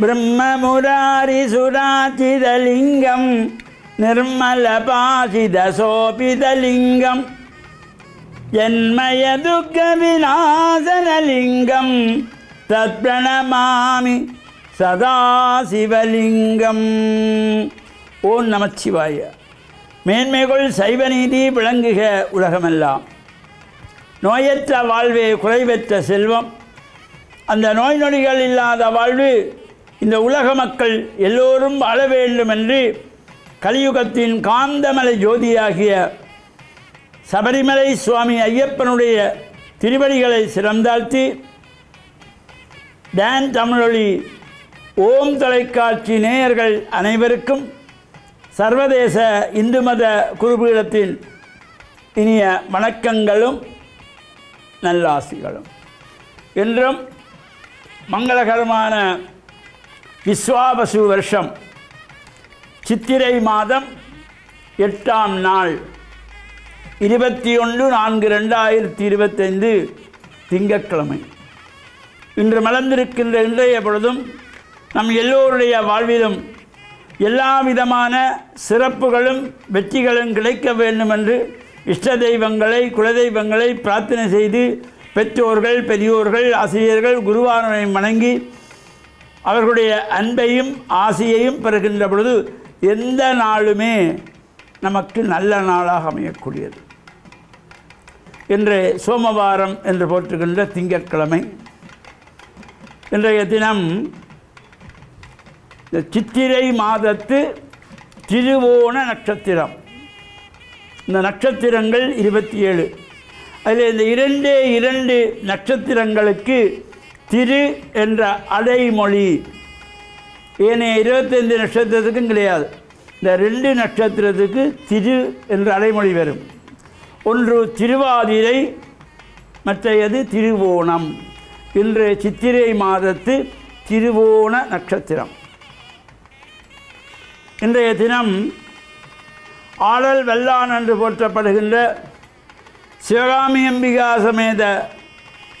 பிரம்மமுராரிசுராச்சிதலிங்கம் நிர்மலபாசிதசோபிதலிங்கம் ஜன்மய துக்க விநாசனலிங்கம் தத் பிரணமாமி சதாசிவலிங்கம். ஓம் நமச்சிவாய. மேன்மைகள் சைவநீதி விளங்குக உலகமெல்லாம். நோயற்ற வாழ்வே குறைவற்ற செல்வம். அந்த நோய் நொடிகள் இல்லாத வாழ்வு இந்த உலக மக்கள் எல்லோரும் வாழ வேண்டும் என்று கலியுகத்தின் காந்தமலை ஜோதியாகிய சபரிமலை சுவாமி ஐயப்பனுடைய திருவடிகளை சிறந்தாழ்த்தி டான் தமிழொலி ஓம் தொலைக்காட்சி நேயர்கள் அனைவருக்கும் சர்வதேச இந்து மத குருபீடத்தின் இனிய வணக்கங்களும் நல்லாசிகளும். என்றும் மங்களகரமான விஸ்வாவசு வருஷம் சித்திரை மாதம் 8ஆம் நாள் 21/4/2025 திங்கட்கிழமை. இன்று மலர்ந்திருக்கின்ற இன்றைய பொழுதும் நம் எல்லோருடைய வாழ்விலும் எல்லா விதமான சிறப்புகளும் வெற்றிகளும் கிடைக்க வேண்டும் என்று இஷ்ட தெய்வங்களை குலதெய்வங்களை பிரார்த்தனை செய்து பெற்றோர்கள் பெரியோர்கள் ஆசிரியர்கள் குருவானை வணங்கி அவர்களுடைய அன்பையும் ஆசையையும் பெறுகின்ற பொழுது எந்த நாளுமே நமக்கு நல்ல நாளாக அமையக்கூடியது. இன்று சோமவாரம் என்று போற்றுகின்ற திங்கட்கிழமை. இன்றைய தினம் இந்த சித்திரை மாதத்து திருவோண நட்சத்திரம். இந்த நட்சத்திரங்கள் 27. அதில் இந்த இரண்டு நட்சத்திரங்களுக்கு திரு என்ற அடைமொழி ஏனைய 25 நட்சத்திரத்துக்கும் கிடையாது. இந்த 2 நட்சத்திரத்துக்கு திரு என்ற அடைமொழி வரும். ஒன்று திருவாதிரை, மற்றையது திருவோணம். இன்று சித்திரை மாதத்து திருவோண நட்சத்திரம். இன்றைய தினம் ஆடல் வெள்ளான் என்று போற்றப்படுகின்ற சிவகாமி அம்பிகா சமேத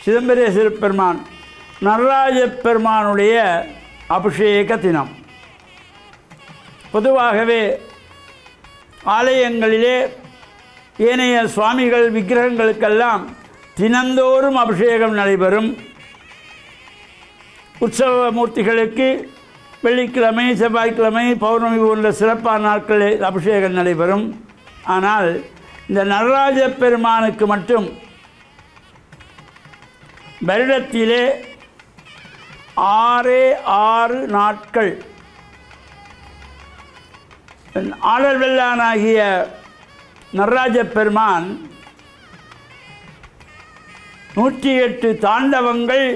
சிதம்பரேஸ்வர பெருமான் நடராஜ பெருமானுடைய அபிஷேக தினம். பொதுவாகவே ஆலயங்களிலே ஏனைய சுவாமிகள் விக்கிரகங்களுக்கெல்லாம் தினந்தோறும் அபிஷேகம் நடைபெறும். உற்சவ மூர்த்திகளுக்கு வெள்ளிக்கிழமை செவ்வாய்க்கிழமை பௌர்ணமி போன்ற சிறப்பான நாட்களில் அபிஷேகம் நடைபெறும். ஆனால் இந்த நடராஜ பெருமானுக்கு மட்டும் வருடத்திலே 6 நாட்கள் ஆடல் வெள்ளானாகிய நடராஜ பெருமான் 108 தாண்டவங்கள்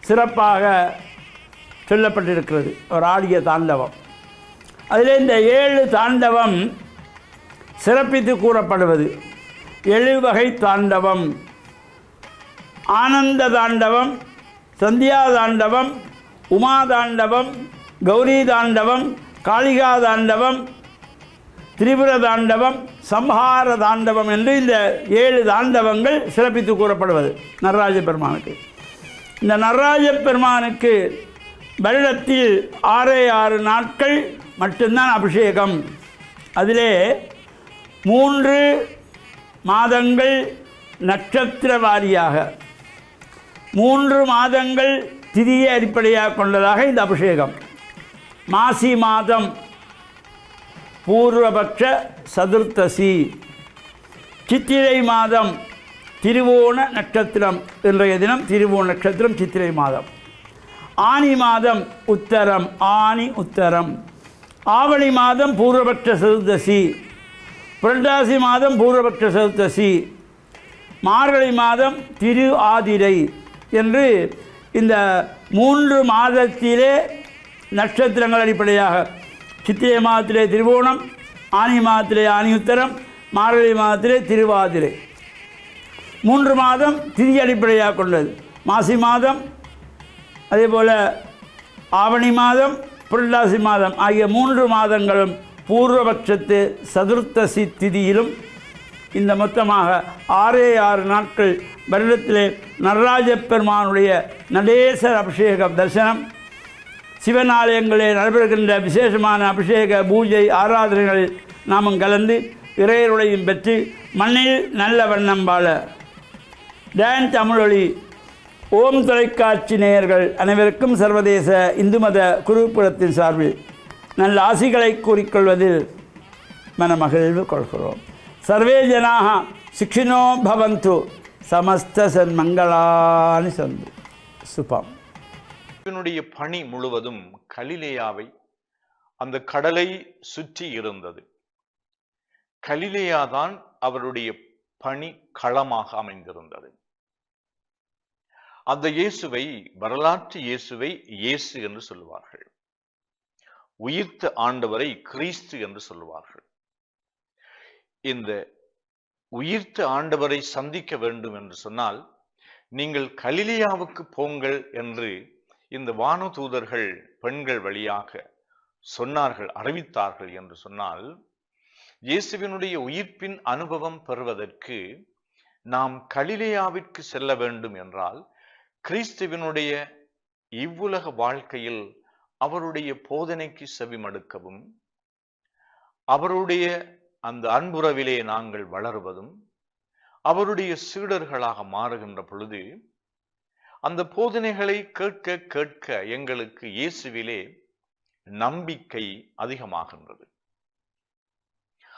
சிறப்பாக சொல்லப்பட்டிருக்கிறது. ஒரு ஆடிய தாண்டவம். அதில் இந்த 7 தாண்டவம் சிறப்பித்து கூறப்படுவது 7 வகை தாண்டவம். ஆனந்த தாண்டவம், சந்தியா தாண்டவம், உமா தாண்டவம், கௌரி தாண்டவம், காளிகா தாண்டவம், திரிபுர தாண்டவம், சம்ஹார தாண்டவம் என்று இந்த 7 தாண்டவங்கள் சிறப்பித்து கூறப்படுவது நடராஜ பெருமானுக்கு. இந்த நடராஜ பெருமானுக்கு வருடத்தில் 6 நாட்கள் மட்டும்தான் அபிஷேகம். அதிலே 3 மாதங்கள் நட்சத்திர வாரியாக, 3 மாதங்கள் திதியை அடிப்படையாக கொண்டதாக இந்த அபிஷேகம். மாசி மாதம் பூர்வபக்ஷ சதுர்த்தசி, சித்திரை மாதம் திருவோண நட்சத்திரம். இன்றைய தினம் திருவோண நட்சத்திரம் சித்திரை மாதம். ஆனி மாதம் உத்தரம், ஆனி உத்தரம். ஆவணி மாதம் பூர்வபக்ஷ சதுர்த்தசி, புரட்டாசி மாதம் பூர்வபக்ஷ சதுர்த்தசி, மார்கழி மாதம் திரு ஆதிரை என்று இந்த 3 மாதத்திலே நட்சத்திரங்கள் அடிப்படையாக சித்திரை மாதத்திலே திருவோணம், ஆனி மாதத்திலே ஆனி உத்தரம், மார்கழி மாதத்திலே திருவாதிரை. 3 மாதம் திதி அடிப்படையாக கொண்டது. மாசி மாதம், அதே போல் ஆவணி மாதம், புரட்டாசி மாதம் ஆகிய 3 மாதங்களும் பூர்வபட்சத்து சதுர்த்தசி திதியிலும் இந்த மொத்தமாக 6 நாட்கள் வருடத்திலே நடராஜ பெருமானுடைய நடேசர் அபிஷேகம் தரிசனம் சிவன் ஆலயங்களில் நடைபெறுகின்ற விசேஷமான அபிஷேக பூஜை ஆராதனைகளில் நாமும் கலந்து இறையருளையும் பெற்று மண்ணில் நல்ல வண்ணம் வாழ டான் தமிழொலி ஓம் தொலைக்காட்சி நேயர்கள் அனைவருக்கும் சர்வதேச இந்து மத குருபுரத்தின் சார்பில் நல்ல ஆசிகளை கூறிக்கொள்வதில் மனமகிழ்வு கொள்கிறோம். சர்வே ஜனாக சுகினோ பவந்து சமஸ்த சன்மங்களானி சந்து சுபம். இவனுடைய பணி முழுவதும் கலிலேயாவை அந்த கடலை சுற்றி இருந்தது. கலிலேயாதான் அவருடைய பணி களமாக அமைந்திருந்தது. அந்த இயேசுவை, வரலாற்று இயேசுவை இயேசு என்று சொல்லுவார்கள். உயிர்த்த ஆண்டவரை கிறிஸ்து என்று சொல்லுவார்கள். இந்த உயிர்த்த ஆண்டவரை சந்திக்க வேண்டும் என்று சொன்னால் நீங்கள் கலிலேயாவுக்கு போங்கள் என்று இந்த வானதூதர்கள் பெண்கள் வழியாக சொன்னார்கள், அறிவித்தார்கள் என்று சொன்னால், இயேசுவினுடைய உயிர்ப்பின் அனுபவம் பெறுவதற்கு நாம் கலிலேயாவிற்கு செல்ல வேண்டும் என்றால் கிறிஸ்துவினுடைய இவ்வுலக வாழ்க்கையில் அவருடைய போதனைக்கு செவிமடுக்கவும், அவருடைய அந்த அன்புறவிலே நாங்கள் வளருவதும், அவருடைய சீடர்களாக மாறுகின்ற பொழுது அந்த போதனைகளை கேட்க கேட்க எங்களுக்கு இயேசுவிலே நம்பிக்கை அதிகமாகின்றது.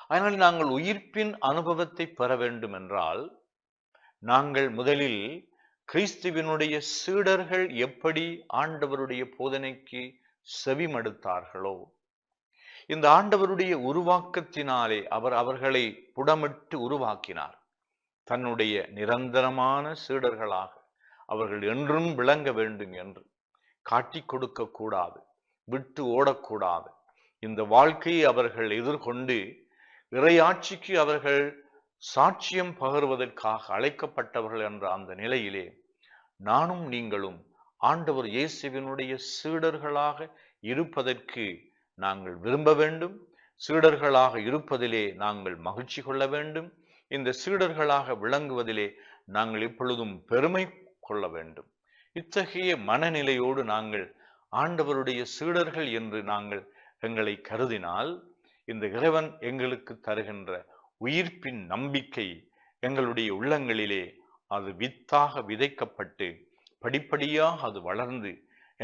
அதனால் நாங்கள் உயிர்ப்பின் அனுபவத்தை பெற வேண்டும் என்றால் நாங்கள் முதலில் கிறிஸ்துவினுடைய சீடர்கள் எப்படி ஆண்டவருடைய போதனைக்கு செவிமடுத்தார்களோ, இந்த ஆண்டவருடைய உருவாக்கத்தினாலே அவர்களை புடமிட்டு உருவாக்கினார். தன்னுடைய நிரந்தரமான சீடர்களாக அவர்கள் என்றும் விளங்க வேண்டும் என்று காட்டி கொடுக்க கூடாது, விட்டு ஓடக்கூடாது. இந்த வாழ்க்கையை அவர்கள் எதிர்கொண்டு இறையாட்சிக்கு அவர்கள் சாட்சியம் பகர்வதற்காக அழைக்கப்பட்டவர்கள் என்ற அந்த நிலையிலே நானும் நீங்களும் ஆண்டவர் இயேசுவினுடைய சீடர்களாக இருப்பதற்கு நாங்கள் விரும்ப வேண்டும். சீடர்களாக இருப்பதிலே நாங்கள் மகிழ்ச்சி கொள்ள வேண்டும். இந்த சீடர்களாக விளங்குவதிலே நாங்கள் எப்பொழுதும் பெருமை கொள்ள வேண்டும். இத்தகைய மனநிலையோடு நாங்கள் ஆண்டவருடைய சீடர்கள் என்று நாங்கள் எங்களை கருதினால் இந்த இறைவன் எங்களுக்கு தருகின்ற உயிர்ப்பின் நம்பிக்கை எங்களுடைய உள்ளங்களிலே அது வித்தாக விதைக்கப்பட்டு படிப்படியாக அது வளர்ந்து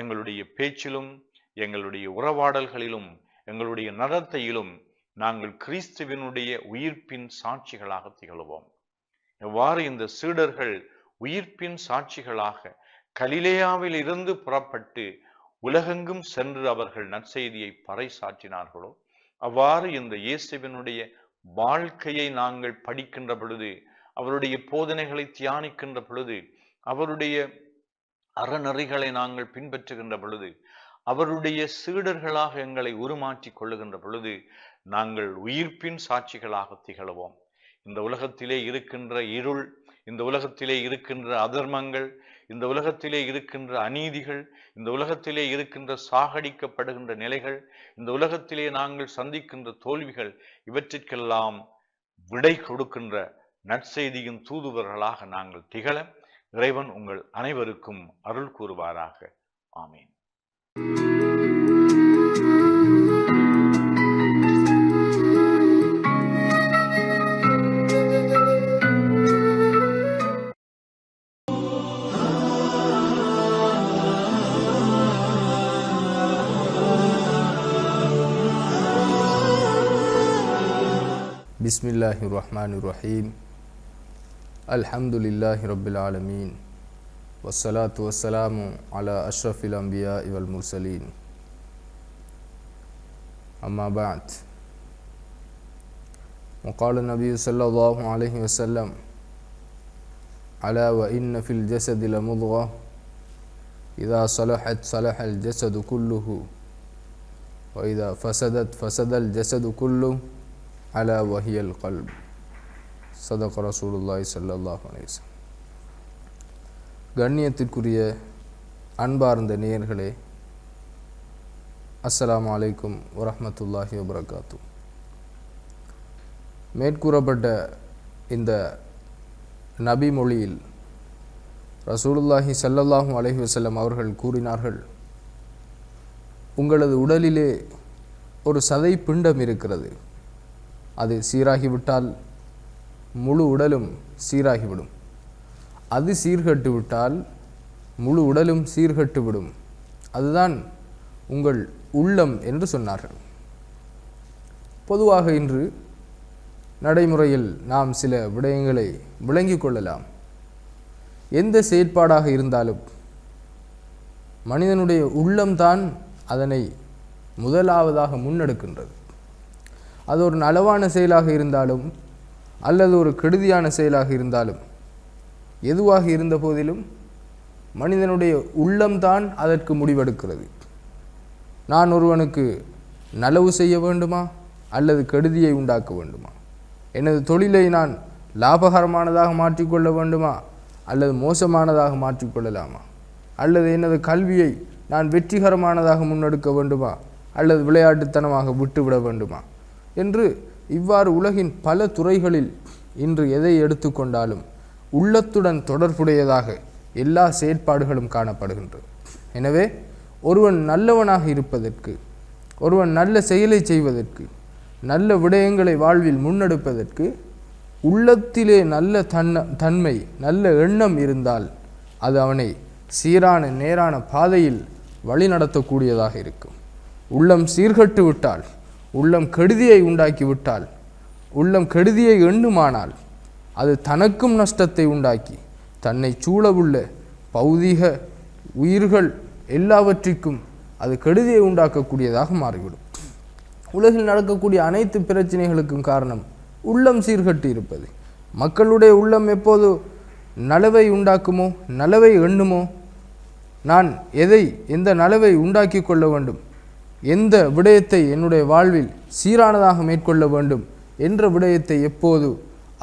எங்களுடைய பேச்சிலும் எங்களுடைய உறவாடல்களிலும் எங்களுடைய நடத்தையிலும் நாங்கள் கிறிஸ்துவினுடைய உயிர்ப்பின் சாட்சிகளாக திகழ்வோம். எவ்வாறு இந்த சீடர்கள் உயிர்ப்பின் சாட்சிகளாக கலிலேயாவில் இருந்து புறப்பட்டு உலகெங்கும் சென்று அவர்கள் நற்செய்தியை பறைசாற்றினார்களோ, அவ்வாறு இந்த இயேசுவினுடைய வாழ்க்கையை நாங்கள் படிக்கின்ற பொழுது, அவருடைய போதனைகளை தியானிக்கின்ற பொழுது, அவருடைய அறநெறிகளை நாங்கள் பின்பற்றுகின்ற பொழுது, அவருடைய சீடர்களாக எங்களை உருமாற்றி கொள்ளுகின்ற பொழுது நாங்கள் உயிர்ப்பின் சாட்சிகளாக திகழ்வோம். இந்த உலகத்திலே இருக்கின்ற இருள், இந்த உலகத்திலே இருக்கின்ற அதர்மங்கள், இந்த உலகத்திலே இருக்கின்ற அநீதிகள், இந்த உலகத்திலே இருக்கின்ற சாகடிக்கப்படுகின்ற நிலைகள், இந்த உலகத்திலே நாங்கள் சந்திக்கின்ற தோல்விகள், இவற்றிற்கெல்லாம் விடை கொடுக்கின்ற நற்செய்தியின் தூதுவர்களாக நாங்கள் திகழ இறைவன் உங்கள் அனைவருக்கும் அருள் கூறுவாராக. ஆமீன். Bismillahirrahmanirrahim. Alhamdulillahi Rabbil Alameen. Wassalatu wassalamu ala ashrafil anbiya wal mursalin. Amma ba'd. وقال النبي صلى الله عليه وسلم ألا وإن في الجسد لمضغة إذا صلحت صلح الجسد كله وإذا فسدت فسد الجسد كله அலா வஹியல் கல்ப். சதக ரசூலுல்லாஹி ஸல்லல்லாஹு அலைஹி வஸல்லம். கண்ணியத்திற்குரிய அன்பார்ந்த நேயர்களே, அஸ்ஸலாமு அலைக்கும் வரஹ்மத்துல்லாஹி வபரகாத்து. மேற்கூறப்பட்ட இந்த நபி மொழியில் ரசூலுல்லாஹி ஸல்லல்லாஹு அலைஹி வஸல்லம் அவர்கள் கூறினார்கள், உங்களது உடலிலே ஒரு சதை பிண்டம் இருக்கிறது. அது சீராகிவிட்டால் முழு உடலும் சீராகிவிடும். அது சீர்கட்டு விட்டால் முழு உடலும் சீர்கட்டுவிடும். அதுதான் உங்கள் உள்ளம் என்று சொன்னார்கள். பொதுவாக இன்று நடைமுறையில் நாம் சில விடயங்களை விளங்கிக் கொள்ளலாம். எந்த செயற்பாடாக இருந்தாலும் மனிதனுடைய உள்ளம்தான் அதனை முதலாவதாக முன்னெடுக்கின்றது. அது ஒரு நலவான செயலாக இருந்தாலும் அல்லது ஒரு கெடுதியான செயலாக இருந்தாலும் எதுவாக இருந்த போதிலும் மனிதனுடைய உள்ளம்தான் அதற்கு முடிவெடுக்கிறது. நான் ஒருவனுக்கு நலவு செய்ய வேண்டுமா அல்லது கெடுதியை உண்டாக்க வேண்டுமா? எனது தொழிலை நான் லாபகரமானதாக மாற்றிக்கொள்ள வேண்டுமா அல்லது மோசமானதாக மாற்றிக்கொள்ளலாமா? அல்லது எனது கல்வியை நான் வெற்றிகரமானதாக முன்னெடுக்க வேண்டுமா அல்லது விளையாட்டுத்தனமாக விட்டுவிட வேண்டுமா என்று இவ்வாறு உலகின் பல துறைகளில் இன்று எதை எடுத்துக்கொண்டாலும் உள்ளத்துடன் தொடர்புடையதாக எல்லா செயற்பாடுகளும் காணப்படுகின்றது. எனவே ஒருவன் நல்லவனாக இருப்பதற்கு, ஒருவன் நல்ல செயலை செய்வதற்கு, நல்ல விடயங்களை வாழ்வில் முன்னெடுப்பதற்கு உள்ளத்திலே நல்ல தன்மை, நல்ல எண்ணம் இருந்தால் அது அவனை சீரான நேரான பாதையில் வழி நடத்தக்கூடியதாக இருக்கும். உள்ளம் சீர்கட்டு விட்டால், உள்ளம் கெடுதியை உண்டாக்கி விட்டால், உள்ளம் கெடுதியை எண்ணுமானால் அது தனக்கும் நஷ்டத்தை உண்டாக்கி தன்னை சூழவுள்ள பௌதீக உயிர்கள் எல்லாவற்றிற்கும் அது கெடுதியை உண்டாக்கக்கூடியதாக மாறிவிடும். உலகில் நடக்கக்கூடிய அனைத்து பிரச்சனைகளுக்கும் காரணம் உள்ளம் சீர்கட்டு இருப்பது. மக்களுடைய உள்ளம் எப்போது நலவை உண்டாக்குமோ, நலவை எண்ணுமோ, நான் எந்த நலவை உண்டாக்கி கொள்ள வேண்டும், எந்த விடயத்தை என்னுடைய வாழ்வில் சீரானதாக மேற்கொள்ள வேண்டும் என்ற விடயத்தை எப்போது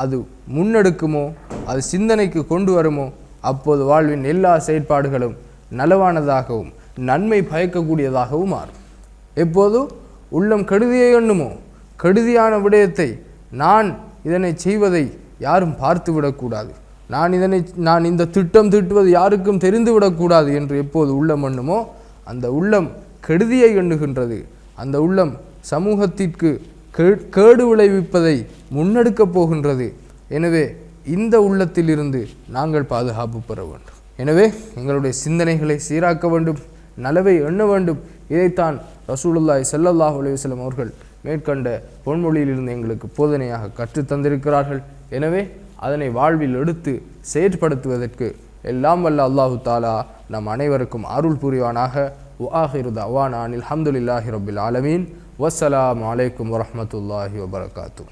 அது முன்னெடுக்குமோ, அது சிந்தனைக்கு கொண்டு வருமோ, அப்போது வாழ்வின் எல்லா செயற்பாடுகளும் நலவானதாகவும் நன்மை பயக்கக்கூடியதாகவும் மாறும். எப்போது உள்ளம் கெடுதியை எண்ணுமோ, கெடுதியான விடயத்தை நான் இதனை செய்வதை யாரும் பார்த்து விடக்கூடாது, நான் இந்த திட்டம் தீட்டுவது யாருக்கும் தெரிந்துவிடக்கூடாது என்று எப்போது உள்ளம் எண்ணுமோ, அந்த உள்ளம் கெடுதியை எண்ணுகின்றது. அந்த உள்ளம் சமூகத்திற்கு கேடு விளைவிப்பதை முன்னெடுக்கப் போகின்றது. எனவே இந்த உள்ளத்திலிருந்து நாங்கள் பாதுகாப்பு பெற வேண்டும். எனவே எங்களுடைய சிந்தனைகளை சீராக்க வேண்டும், நலவை எண்ண வேண்டும். இதைத்தான் ரசூலுல்லாஹி ஸல்லல்லாஹு அலைஹி வஸல்லம் அவர்கள் மேற்கண்ட பொன்மொழியிலிருந்து எங்களுக்கு போதனையாக கற்றுத் தந்திருக்கிறார்கள். எனவே அதனை வாழ்வில் எடுத்து செயற்படுத்துவதற்கு எல்லாம் வல்ல அல்லாஹு தாலா நம் அனைவருக்கும் அருள் புரிவானாக. வஆகிரு தஅவானா அனில் ஹம்துலில்லாஹி ரப்பில் ஆலமீன். வஸ்ஸலாமு அலைக்கும் வரஹ்மத்துல்லாஹி வபரகாத்துஹு.